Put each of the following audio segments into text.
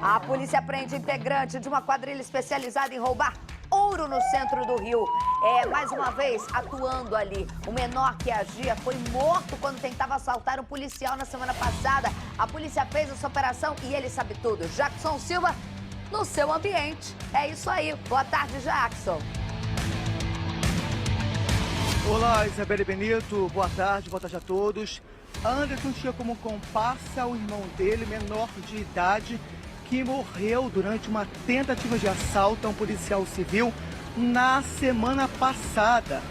A polícia prende integrante de uma quadrilha especializada em roubar ouro no centro do Rio. Mais uma vez, atuando ali. O menor que agia foi morto quando tentava assaltar um policial na semana passada. A polícia fez essa operação e ele sabe tudo. Jackson Silva, no seu ambiente. É isso aí. Boa tarde, Jackson. Olá, Isabelle Benito. Boa tarde a todos. Anderson tinha como comparsa o irmão dele, menor de idade, que morreu durante uma tentativa de assalto a um policial civil na semana passada.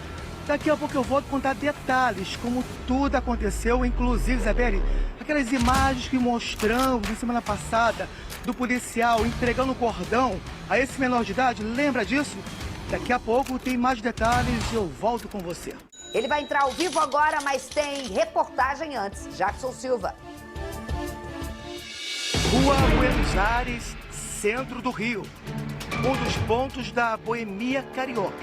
Daqui a pouco eu vou contar detalhes, como tudo aconteceu, inclusive, Isabelle, aquelas imagens que mostramos na semana passada do policial entregando o cordão a esse menor de idade, lembra disso? Daqui a pouco tem mais detalhes e eu volto com você. Ele vai entrar ao vivo agora, mas tem reportagem antes. Jackson Silva. Rua Buenos Aires, centro do Rio. Um dos pontos da boemia carioca.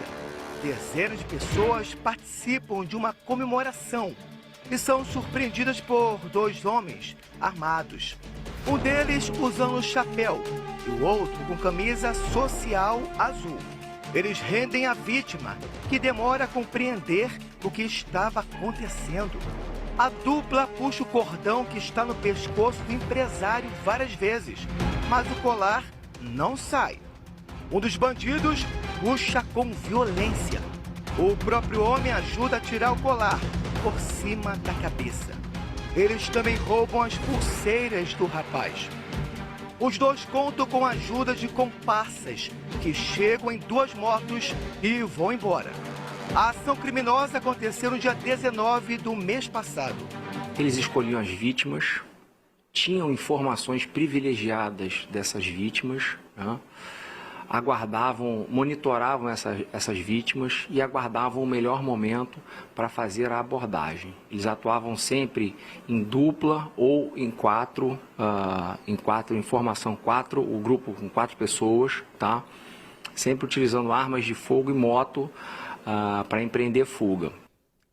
Dezenas de pessoas participam de uma comemoração e são surpreendidas por dois homens armados. Um deles usando chapéu e o outro com camisa social azul. Eles rendem a vítima, que demora a compreender o que estava acontecendo. A dupla puxa o cordão que está no pescoço do empresário várias vezes, mas o colar não sai. Um dos bandidos puxa com violência. O próprio homem ajuda a tirar o colar por cima da cabeça. Eles também roubam as pulseiras do rapaz. Os dois contam com a ajuda de comparsas, que chegam em duas motos e vão embora. A ação criminosa aconteceu no dia 19 do mês passado. Eles escolhiam as vítimas, tinham informações privilegiadas dessas vítimas, né? Aguardavam, monitoravam essas vítimas e aguardavam o melhor momento para fazer a abordagem. Eles atuavam sempre em dupla ou em quatro, em formação quatro, o grupo com 4 pessoas, tá? Sempre utilizando armas de fogo e moto para empreender fuga.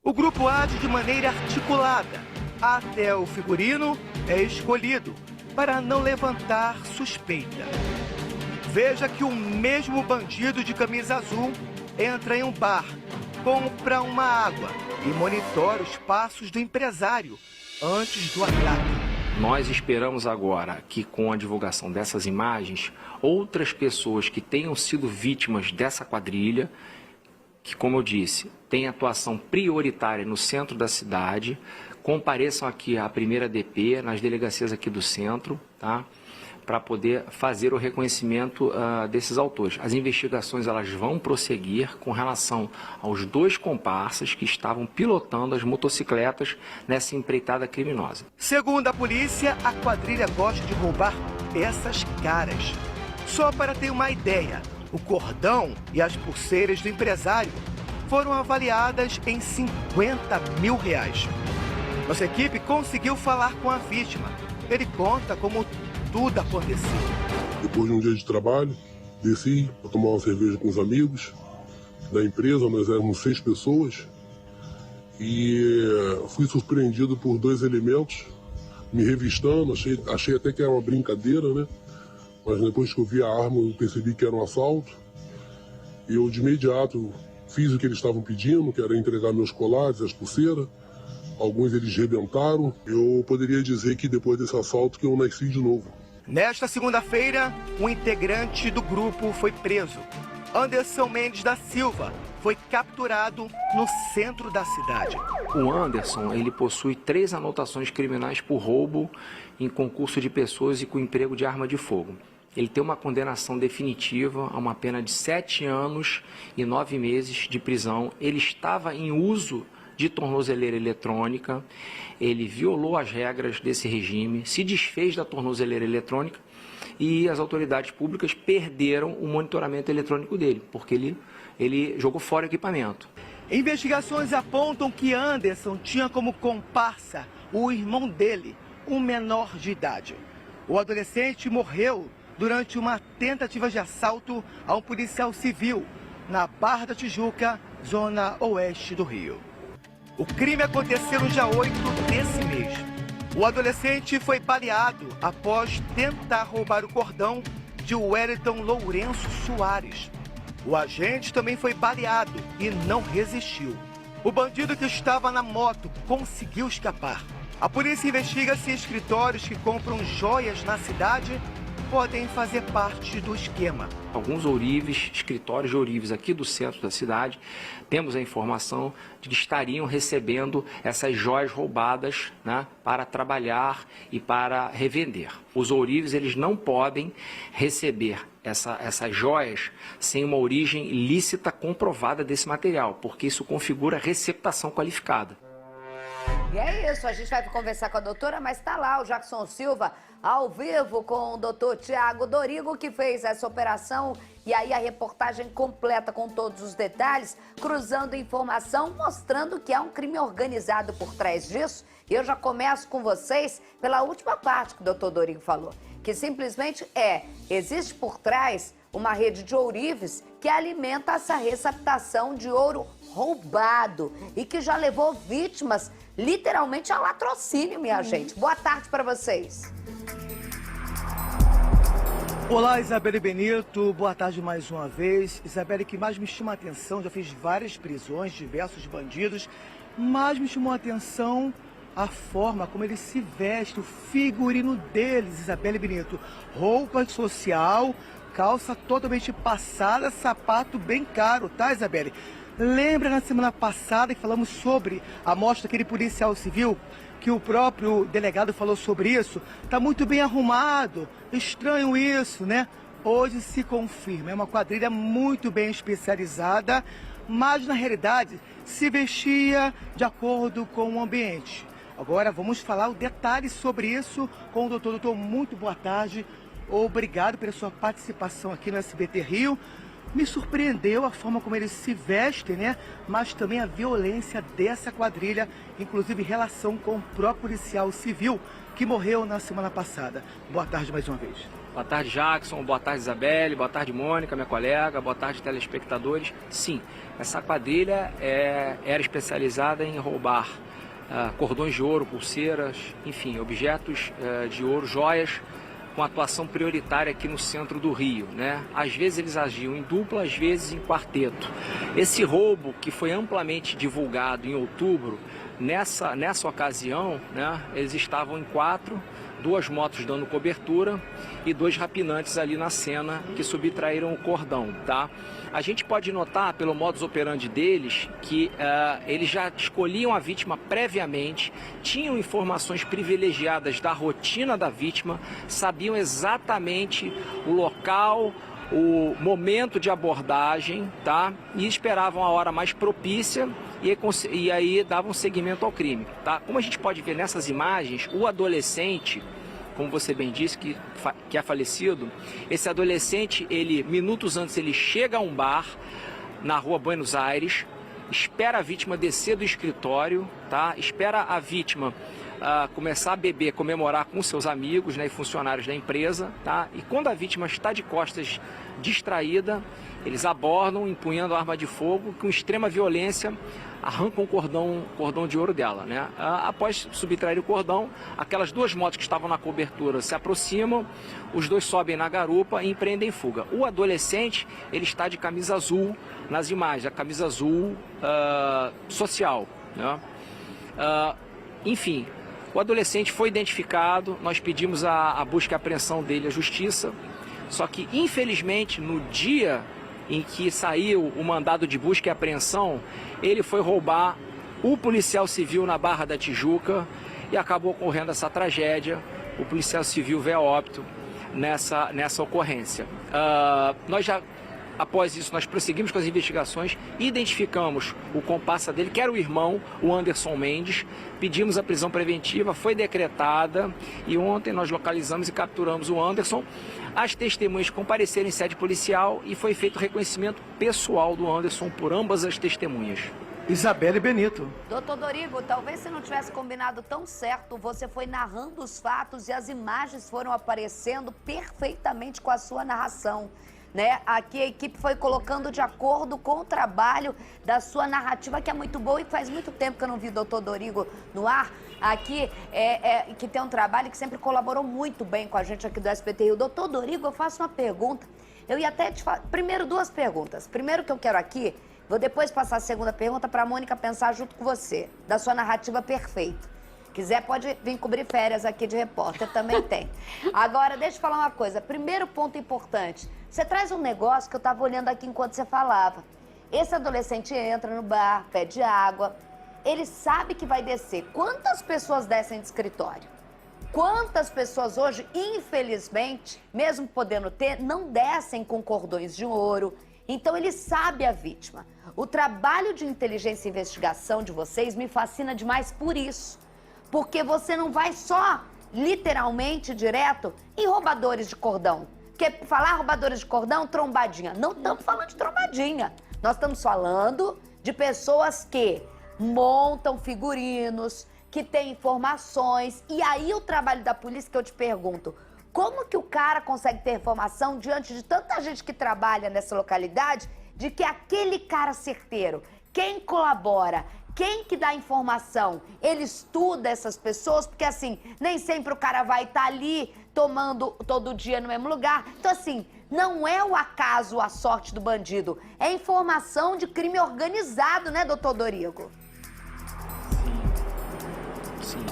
O grupo age de maneira articulada. Até o figurino é escolhido para não levantar suspeita. Veja que o mesmo bandido de camisa azul entra em um bar, compra uma água e monitora os passos do empresário antes do ataque. Nós esperamos agora que, com a divulgação dessas imagens, outras pessoas que tenham sido vítimas dessa quadrilha, que, como eu disse, tem atuação prioritária no centro da cidade, compareçam aqui à primeira DP, nas delegacias aqui do centro, tá? Para poder fazer o reconhecimento desses autores. As investigações elas vão prosseguir com relação aos 2 comparsas que estavam pilotando as motocicletas nessa empreitada criminosa. Segundo a polícia, a quadrilha gosta de roubar peças caras. Só para ter uma ideia, o cordão e as pulseiras do empresário foram avaliadas em R$50 mil. Nossa equipe conseguiu falar com a vítima. Ele conta como tudo aconteceu. Depois de um dia de trabalho, desci para tomar uma cerveja com os amigos da empresa. Nós éramos 6 pessoas e fui surpreendido por 2 elementos me revistando. Achei até que era uma brincadeira, né? Mas depois que eu vi a arma, eu percebi que era um assalto. E eu de imediato fiz o que eles estavam pedindo, que era entregar meus colares, as pulseiras. Alguns eles rebentaram. Eu poderia dizer que depois desse assalto que eu nasci de novo. Nesta segunda-feira, um integrante do grupo foi preso. Anderson Mendes da Silva foi capturado no centro da cidade. O Anderson, ele possui 3 anotações criminais por roubo em concurso de pessoas e com emprego de arma de fogo. Ele tem uma condenação definitiva a uma pena de 7 anos e 9 meses de prisão. Ele estava em uso de tornozeleira eletrônica, ele violou as regras desse regime, se desfez da tornozeleira eletrônica e as autoridades públicas perderam o monitoramento eletrônico dele, porque ele jogou fora o equipamento. Investigações apontam que Anderson tinha como comparsa o irmão dele, um menor de idade. O adolescente morreu durante uma tentativa de assalto a um policial civil na Barra da Tijuca, zona oeste do Rio. O crime aconteceu no dia 8 desse mês. O adolescente foi baleado após tentar roubar o cordão de Wellington Lourenço Soares. O agente também foi baleado e não resistiu. O bandido que estava na moto conseguiu escapar. A polícia investiga se escritórios que compram joias na cidade podem fazer parte do esquema. Alguns ourives, escritórios de ourives aqui do centro da cidade, temos a informação de que estariam recebendo essas joias roubadas, né, para trabalhar e para revender. Os ourives, eles não podem receber essas joias sem uma origem ilícita comprovada desse material, porque isso configura receptação qualificada. E é isso, a gente vai conversar com a doutora, mas está lá o Jackson Silva, ao vivo com o doutor Tiago Dorigo, que fez essa operação. E aí a reportagem completa com todos os detalhes, cruzando informação, mostrando que há um crime organizado por trás disso. E eu já começo com vocês pela última parte que o doutor Dorigo falou, que simplesmente existe por trás uma rede de ourives que alimenta essa receptação de ouro roubado e que já levou vítimas literalmente a latrocínio, minha gente. Boa tarde para vocês. Olá, Isabelle Benito, boa tarde mais uma vez. Isabelle, que mais me chama a atenção, já fiz várias prisões, diversos bandidos, mas me chamou a atenção a forma como eles se vestem, o figurino deles, Isabelle Benito. Roupa social, calça totalmente passada, sapato bem caro, tá, Isabelle? Lembra na semana passada que falamos sobre a morte daquele policial civil, que o próprio delegado falou sobre isso? Tá muito bem arrumado, estranho isso, né? Hoje se confirma, é uma quadrilha muito bem especializada, mas na realidade se vestia de acordo com o ambiente. Agora vamos falar o detalhe sobre isso com o doutor. Doutor, muito boa tarde, obrigado pela sua participação aqui no SBT Rio. Me surpreendeu a forma como eles se vestem, né? Mas também a violência dessa quadrilha, inclusive em relação com o próprio policial civil que morreu na semana passada. Boa tarde mais uma vez. Boa tarde, Jackson. Boa tarde, Isabelle. Boa tarde, Mônica, minha colega. Boa tarde, telespectadores. Sim, essa quadrilha era especializada em roubar cordões de ouro, pulseiras, enfim, objetos de ouro, joias, com atuação prioritária aqui no centro do Rio, né? Às vezes eles agiam em dupla, às vezes em quarteto. Esse roubo, que foi amplamente divulgado em outubro, nessa ocasião, né, eles estavam em 4, 2 motos dando cobertura e 2 rapinantes ali na cena que subtraíram o cordão, tá? A gente pode notar pelo modus operandi deles que eles já escolhiam a vítima previamente, tinham informações privilegiadas da rotina da vítima, sabiam exatamente o local, o momento de abordagem, tá? E esperavam a hora mais propícia e aí davam seguimento ao crime, tá? Como a gente pode ver nessas imagens, o adolescente, como você bem disse, que é falecido, esse adolescente, minutos antes, ele chega a um bar na rua Buenos Aires, espera a vítima descer do escritório, tá? Espera a vítima começar a beber, comemorar com seus amigos, né, e funcionários da empresa, tá? E quando a vítima está de costas distraída, eles abordam, empunhando a arma de fogo, com extrema violência, arrancam o cordão de ouro dela, né? Após subtrair o cordão, aquelas 2 motos que estavam na cobertura se aproximam, os 2 sobem na garupa e empreendem fuga. O adolescente, ele está de camisa azul nas imagens, a camisa azul social, né? Enfim, o adolescente foi identificado, nós pedimos a busca e apreensão dele à justiça, só que infelizmente no dia em que saiu o mandado de busca e apreensão, ele foi roubar o policial civil na Barra da Tijuca e acabou ocorrendo essa tragédia. O policial civil veio a óbito nessa ocorrência. Após isso, nós prosseguimos com as investigações, identificamos o comparsa dele, que era o irmão, o Anderson Mendes, pedimos a prisão preventiva, foi decretada e ontem nós localizamos e capturamos o Anderson. As testemunhas compareceram em sede policial e foi feito o reconhecimento pessoal do Anderson por ambas as testemunhas. Isabelle Benito. Doutor Dorigo, talvez se não tivesse combinado tão certo, você foi narrando os fatos e as imagens foram aparecendo perfeitamente com a sua narração. né? Aqui a equipe foi colocando de acordo com o trabalho da sua narrativa, que é muito boa e faz muito tempo que eu não vi o doutor Dorigo no ar. Aqui, que tem um trabalho que sempre colaborou muito bem com a gente aqui do SBT Rio. Doutor Dorigo, eu faço uma pergunta. Eu ia até te falar... Primeiro, duas perguntas. Primeiro que eu quero aqui, vou depois passar a segunda pergunta para a Mônica pensar junto com você, da sua narrativa perfeita. Quiser, pode vir cobrir férias aqui de repórter, também tem. Agora, deixa eu falar uma coisa. Primeiro ponto importante. Você traz um negócio que eu estava olhando aqui enquanto você falava. Esse adolescente entra no bar, pede água. Ele sabe que vai descer. Quantas pessoas descem de escritório? Quantas pessoas hoje, infelizmente, mesmo podendo ter, não descem com cordões de ouro? Então, ele sabe a vítima. O trabalho de inteligência e investigação de vocês me fascina demais por isso. Porque você não vai só, literalmente, direto, em roubadores de cordão. Porque falar roubadores de cordão, trombadinha. Não estamos falando de trombadinha. Nós estamos falando de pessoas que montam figurinos, que têm informações. E aí o trabalho da polícia que eu te pergunto, como que o cara consegue ter informação diante de tanta gente que trabalha nessa localidade, de que aquele cara certeiro, quem colabora, quem que dá informação, ele estuda essas pessoas, porque assim, nem sempre o cara vai estar ali tomando todo dia no mesmo lugar. Então assim, não é o acaso, a sorte do bandido, é informação de crime organizado, né, doutor Dorigo? Sim.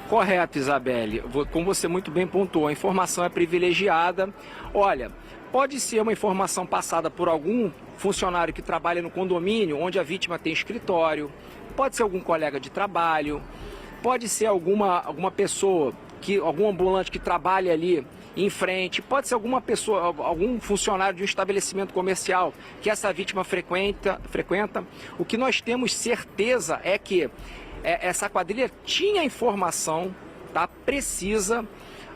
Correto, Isabelle. Como você muito bem pontuou, a informação é privilegiada. Olha, pode ser uma informação passada por algum funcionário que trabalha no condomínio, onde a vítima tem escritório, pode ser algum colega de trabalho, pode ser alguma pessoa, algum ambulante que trabalha ali em frente, pode ser alguma pessoa, algum funcionário de um estabelecimento comercial que essa vítima frequenta. O que nós temos certeza é que essa quadrilha tinha informação, tá, precisa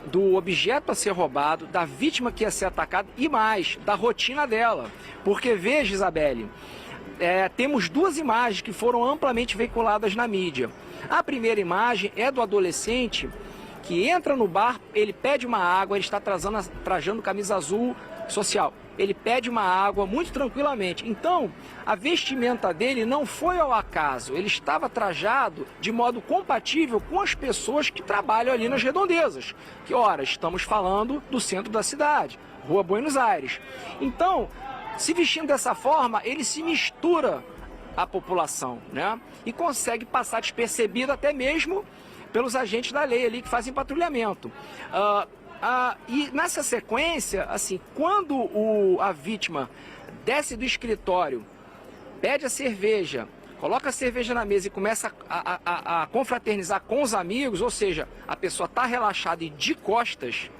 do objeto a ser roubado, da vítima que ia ser atacada e mais, da rotina dela. Porque veja, Isabelle, temos duas imagens que foram amplamente veiculadas na mídia. A primeira imagem é do adolescente que entra no bar, ele pede uma água, ele está trajando camisa azul social. Ele pede uma água muito tranquilamente. Então, a vestimenta dele não foi ao acaso. Ele estava trajado de modo compatível com as pessoas que trabalham ali nas redondezas. Que, ora, estamos falando do centro da cidade, Rua Buenos Aires. Então, se vestindo dessa forma, ele se mistura à população, né? E consegue passar despercebido até mesmo pelos agentes da lei ali que fazem patrulhamento. E nessa sequência, assim, quando a vítima desce do escritório, pede a cerveja, coloca a cerveja na mesa e começa a confraternizar com os amigos, ou seja, a pessoa está relaxada e de costas,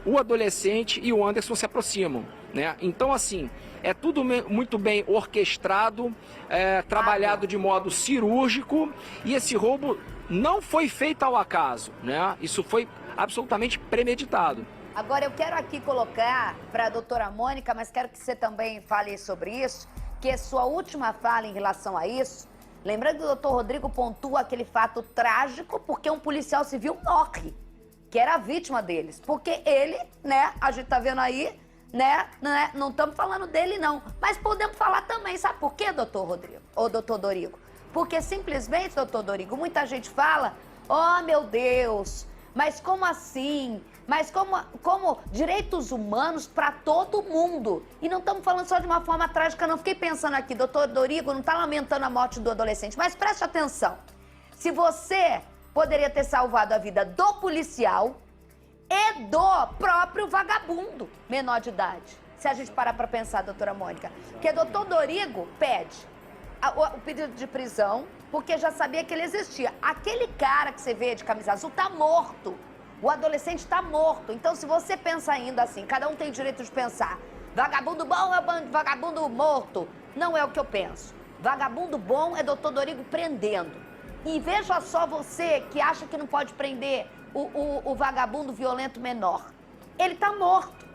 o adolescente e o Anderson se aproximam, né? Então, assim, é tudo muito bem orquestrado, trabalhado de modo cirúrgico, e esse roubo não foi feito ao acaso, né? Isso foi absolutamente premeditado. Agora eu quero aqui colocar para a doutora Mônica, mas quero que você também fale sobre isso, que a sua última fala em relação a isso, lembrando que o doutor Rodrigo pontua aquele fato trágico, porque um policial civil morre, que era a vítima deles, porque ele, né, a gente tá vendo aí, né, não estamos falando dele não, mas podemos falar também, sabe por quê, doutor Rodrigo, ou doutor Dorigo? Porque simplesmente, doutor Dorigo, muita gente fala, oh meu Deus, mas como assim? Mas como direitos humanos para todo mundo? E não estamos falando só de uma forma trágica, não. Fiquei pensando aqui, doutor Dorigo não está lamentando a morte do adolescente, mas preste atenção. Se você poderia ter salvado a vida do policial e do próprio vagabundo menor de idade. Se a gente parar para pensar, doutora Mônica. Porque doutor Dorigo pede o pedido de prisão, porque já sabia que ele existia. Aquele cara que você vê de camisa azul tá morto. O adolescente está morto. Então, se você pensa ainda assim, cada um tem direito de pensar, vagabundo bom é vagabundo morto. Não é o que eu penso. Vagabundo bom é doutor Dorigo prendendo. E veja só você que acha que não pode prender o vagabundo violento menor. Ele tá morto.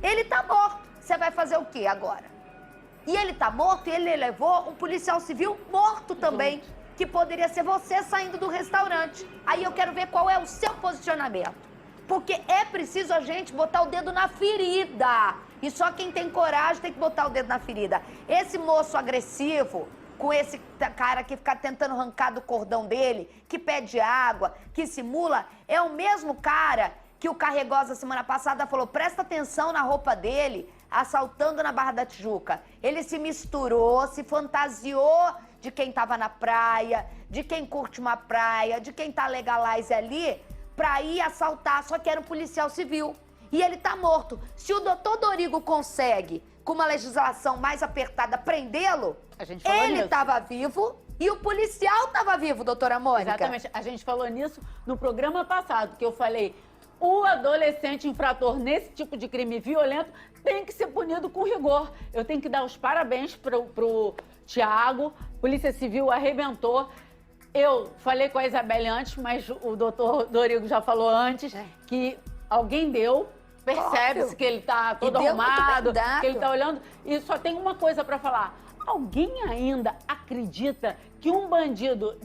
Ele tá morto. Você vai fazer o quê agora? E ele tá morto e ele levou um policial civil morto também, que poderia ser você saindo do restaurante. Aí eu quero ver qual é o seu posicionamento. Porque é preciso a gente botar o dedo na ferida. E só quem tem coragem tem que botar o dedo na ferida. Esse moço agressivo, com esse cara que fica tentando arrancar do cordão dele, que pede água, que simula, é o mesmo cara que o Carregosa semana passada falou, presta atenção na roupa dele, assaltando na Barra da Tijuca. Ele se misturou, se fantasiou de quem tava na praia, de quem curte uma praia, de quem tá legalize ali, pra ir assaltar, só que era um policial civil. E ele tá morto. Se o doutor Dorigo consegue, com uma legislação mais apertada, prendê-lo, ele tava vivo e o policial tava vivo, doutora Mônica. Exatamente. A gente falou nisso no programa passado, que eu falei, o adolescente infrator nesse tipo de crime violento tem que ser punido com rigor. Eu tenho que dar os parabéns pro Thiago, Polícia Civil arrebentou. Eu falei com a Isabelle antes, mas o doutor Dorigo já falou antes, que alguém deu, percebe-se que ele tá todo arrumado, que ele tá olhando, e só tem uma coisa para falar. Alguém ainda acredita que um bandido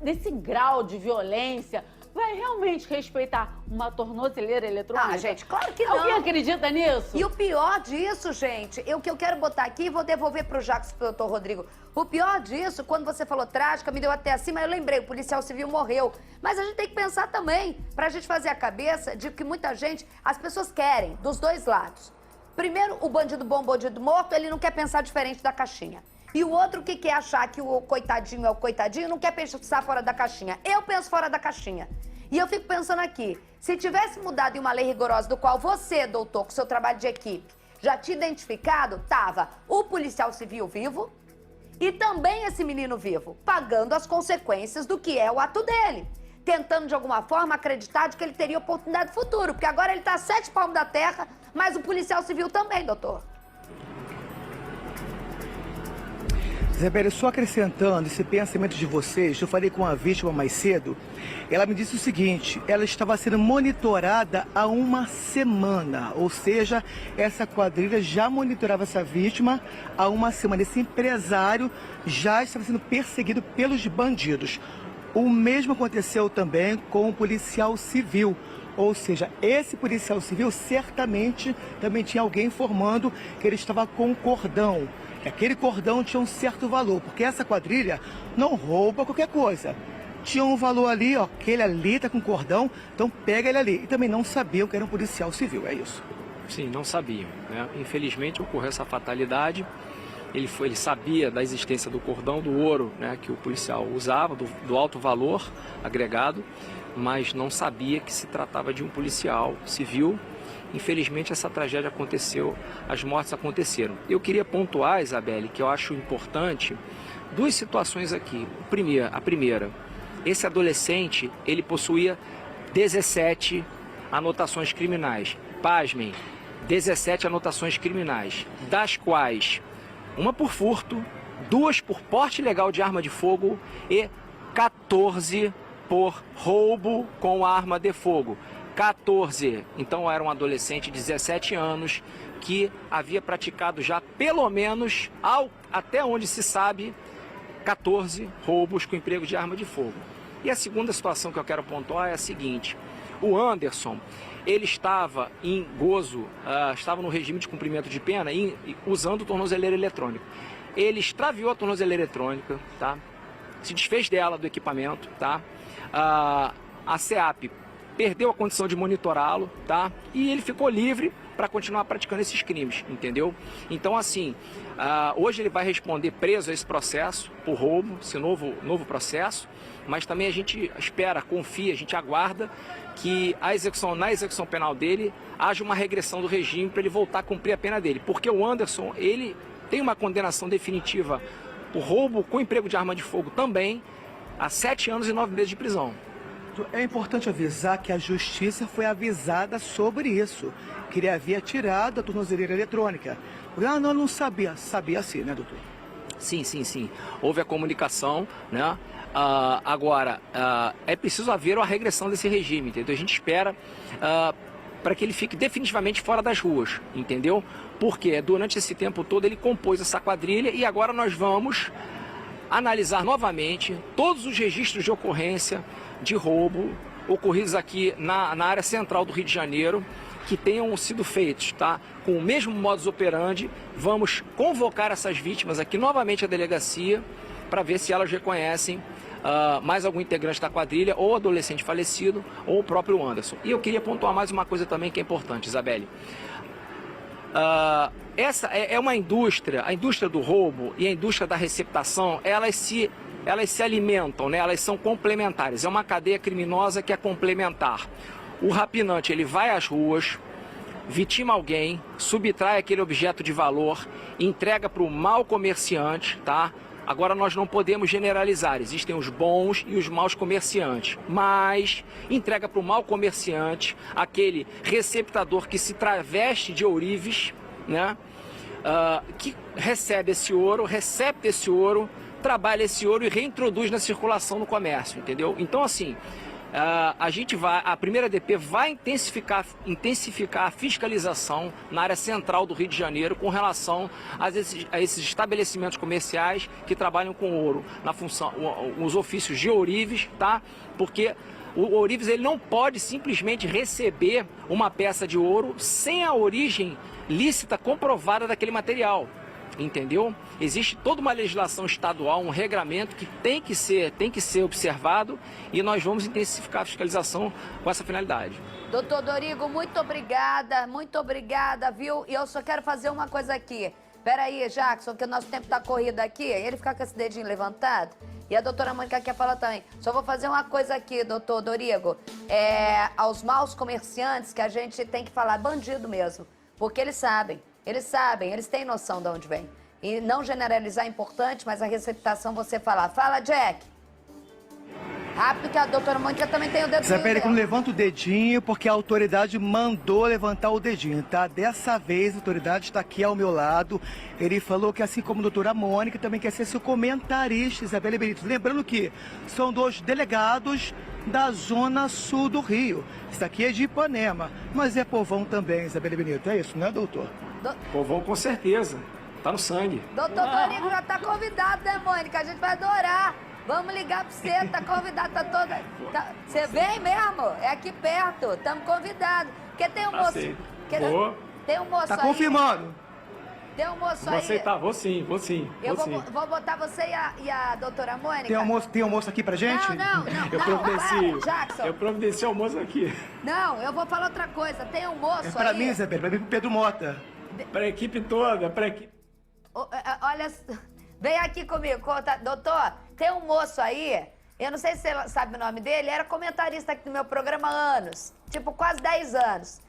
desse grau de violência vai realmente respeitar uma tornozeleira eletrônica? Ah, gente, claro que não. Alguém acredita nisso? E o pior disso, gente, o que eu quero botar aqui e vou devolver pro Jacques e pro doutor Rodrigo. O pior disso, quando você falou trágica, me deu até assim, mas eu lembrei, o policial civil morreu. Mas a gente tem que pensar também, pra gente fazer a cabeça de que muita gente, as pessoas querem, dos dois lados. Primeiro, o bandido bom, bandido morto, ele não quer pensar diferente da caixinha. E o outro que quer achar que o coitadinho é o coitadinho, não quer pensar fora da caixinha. Eu penso fora da caixinha. E eu fico pensando aqui, se tivesse mudado em uma lei rigorosa do qual você, doutor, com seu trabalho de equipe, já tinha identificado, tava o policial civil vivo e também esse menino vivo, pagando as consequências do que é o ato dele. Tentando, de alguma forma, acreditar de que ele teria oportunidade no futuro. Porque agora ele tá a 7 palmos da terra, mas o policial civil também, doutor. Isabelle, só acrescentando esse pensamento de vocês, eu falei com a vítima mais cedo, ela me disse o seguinte, ela estava sendo monitorada há uma semana, ou seja, essa quadrilha já monitorava essa vítima há uma semana, esse empresário já estava sendo perseguido pelos bandidos. O mesmo aconteceu também com o policial civil, ou seja, esse policial civil certamente também tinha alguém informando que ele estava com um cordão. Que aquele cordão tinha um certo valor, porque essa quadrilha não rouba qualquer coisa. Tinha um valor ali, ó, aquele ali tá com cordão, então pega ele ali. E também não sabiam que era um policial civil, é isso. Sim, não sabiam, né? Infelizmente ocorreu essa fatalidade. Ele sabia da existência do cordão, do ouro, né, que o policial usava, do alto valor agregado, mas não sabia que se tratava de um policial civil. Infelizmente essa tragédia aconteceu, as mortes aconteceram. Eu queria pontuar, Isabelle, que eu acho importante, duas situações aqui. A primeira, esse adolescente, ele possuía 17 anotações criminais. Pasmem, 17 anotações criminais, das quais uma por furto, 2 por porte ilegal de arma de fogo e 14 por roubo com arma de fogo. 14, então era um adolescente de 17 anos que havia praticado já pelo menos, até onde se sabe, 14 roubos com emprego de arma de fogo. E a segunda situação que eu quero pontuar é a seguinte, o Anderson, ele estava em gozo, estava no regime de cumprimento de pena usando tornozeleira eletrônica. Ele extraviou a tornozeleira eletrônica, tá? Se desfez dela, do equipamento, tá? A SEAP perdeu a condição de monitorá-lo, tá? E ele ficou livre para continuar praticando esses crimes, entendeu? Então, assim, hoje ele vai responder preso a esse processo, por roubo, esse novo processo, mas também a gente espera, confia, a gente aguarda que na execução penal dele haja uma regressão do regime para ele voltar a cumprir a pena dele, porque o Anderson, ele tem uma condenação definitiva por roubo com emprego de arma de fogo também, a 7 anos e 9 meses de prisão. É importante avisar que a justiça foi avisada sobre isso, que ele havia tirado a tornozeleira eletrônica. Não sabia. Sabia sim, né, doutor? Sim. Houve a comunicação, né? Agora, é preciso haver uma regressão desse regime, entendeu? A gente espera para que ele fique definitivamente fora das ruas, entendeu? Porque durante esse tempo todo ele compôs essa quadrilha e agora nós vamos analisar novamente todos os registros de ocorrência de roubo ocorridos aqui na área central do Rio de Janeiro, que tenham sido feitos, tá? Com o mesmo modus operandi, vamos convocar essas vítimas aqui novamente à delegacia para ver se elas reconhecem mais algum integrante da quadrilha, ou adolescente falecido, ou o próprio Anderson. E eu queria pontuar mais uma coisa também que é importante, Isabelle. Essa é uma indústria, a indústria do roubo e a indústria da receptação, elas se alimentam, né? Elas são complementares, é uma cadeia criminosa que é complementar. O rapinante, ele vai às ruas, vitima alguém, subtrai aquele objeto de valor, entrega para o mau comerciante, tá? Agora nós não podemos generalizar, existem os bons e os maus comerciantes, mas entrega para o mau comerciante, aquele receptador que se traveste de ourives, né? Que recebe esse ouro, recepta esse ouro, trabalha esse ouro e reintroduz na circulação no comércio, entendeu? Então, assim, a primeira DP vai intensificar a fiscalização na área central do Rio de Janeiro com relação a esses estabelecimentos comerciais que trabalham com ouro, na função, os ofícios de ourives, tá? Porque o ourives, ele não pode simplesmente receber uma peça de ouro sem a origem lícita comprovada daquele material. Entendeu? Existe toda uma legislação estadual, um regramento que tem que ser observado, e nós vamos intensificar a fiscalização com essa finalidade. Doutor Dorigo, muito obrigada, viu? E eu só quero fazer uma coisa aqui. Peraí, Jackson, que o nosso tempo tá corrido aqui, ele fica com esse dedinho levantado. E a doutora Mônica quer falar também. Só vou fazer uma coisa aqui, doutor Dorigo. Aos maus comerciantes que a gente tem que falar bandido mesmo, porque eles sabem, eles têm noção de onde vem. E não generalizar é importante, mas a receptação você falar. Fala, Jack. Rápido, que a doutora Mônica também tem o dedinho. Isabelle, não levanta o dedinho, porque a autoridade mandou levantar o dedinho, tá? Dessa vez, a autoridade está aqui ao meu lado. Ele falou que, assim como a doutora Mônica, também quer ser seu comentarista, Isabelle Benito. Lembrando que são 2 delegados da Zona Sul do Rio. Isso aqui é de Ipanema, mas é povão também, Isabelle Benito. É isso, né, doutor? Povão, com certeza. Tá no sangue. Doutor Dorigo já tá convidado, né, Mônica? A gente vai adorar. Vamos ligar pra você, tá convidado, tá toda... Você vem mesmo? É aqui perto, estamos convidados. Porque tem um moço... Tem um moço aí... Tá confirmando. Tem um moço aí... Vou aceitar, vou sim. Eu vou botar você e a doutora Mônica. Tem almoço aqui pra gente? Não. Jackson. Eu providencio almoço aqui. Não, eu vou falar outra coisa. Tem um moço aí... É pra mim, Isabelle, pra mim, pro Pedro Mota. Pra equipe toda, pra equipe... Olha, vem aqui comigo, conta. Doutor, tem um moço aí, eu não sei se você sabe o nome dele, era comentarista aqui no meu programa há anos, tipo quase 10 anos.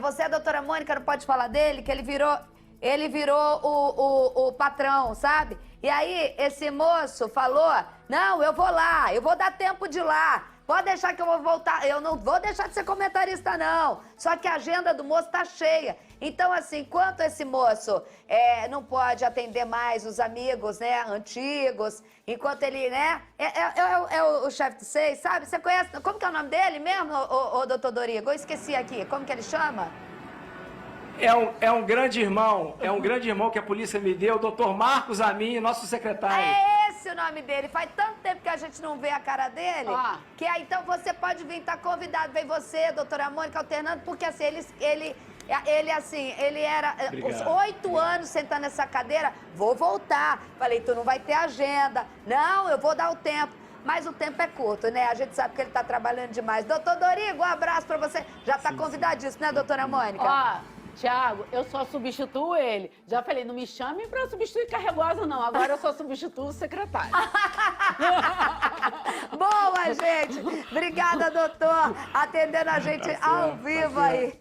Você, a doutora Mônica, não pode falar dele, que ele virou o patrão, sabe? E aí, esse moço falou, não, eu vou lá, eu vou dar tempo de ir lá. Pode deixar que eu vou voltar, eu não vou deixar de ser comentarista, não. Só que a agenda do moço tá cheia. Então, assim, enquanto esse moço não pode atender mais os amigos, né, antigos, enquanto ele, né, é o chefe de 6, sabe? Você conhece, como que é o nome dele mesmo, o doutor Dorigo? Eu esqueci aqui, como que ele chama? É um grande irmão que a polícia me deu, o doutor Marcos Amin, nosso secretário. É esse o nome dele. Faz tanto tempo que a gente não vê a cara dele, que aí então você pode vir, tá convidado. Vem você, doutora Mônica, alternando, porque assim, ele era os 8 anos sentando nessa cadeira, vou voltar. Falei, tu não vai ter agenda. Não, eu vou dar o tempo. Mas o tempo é curto, né? A gente sabe que ele tá trabalhando demais. Doutor Dorigo, um abraço pra você. Já tá convidadíssimo, né, doutora Mônica? Tiago, eu só substituo ele. Já falei, não me chame pra substituir Carregosa, não. Agora eu só substituo o secretário. Boa, gente! Obrigada, doutor, atendendo a gente ao vivo aí.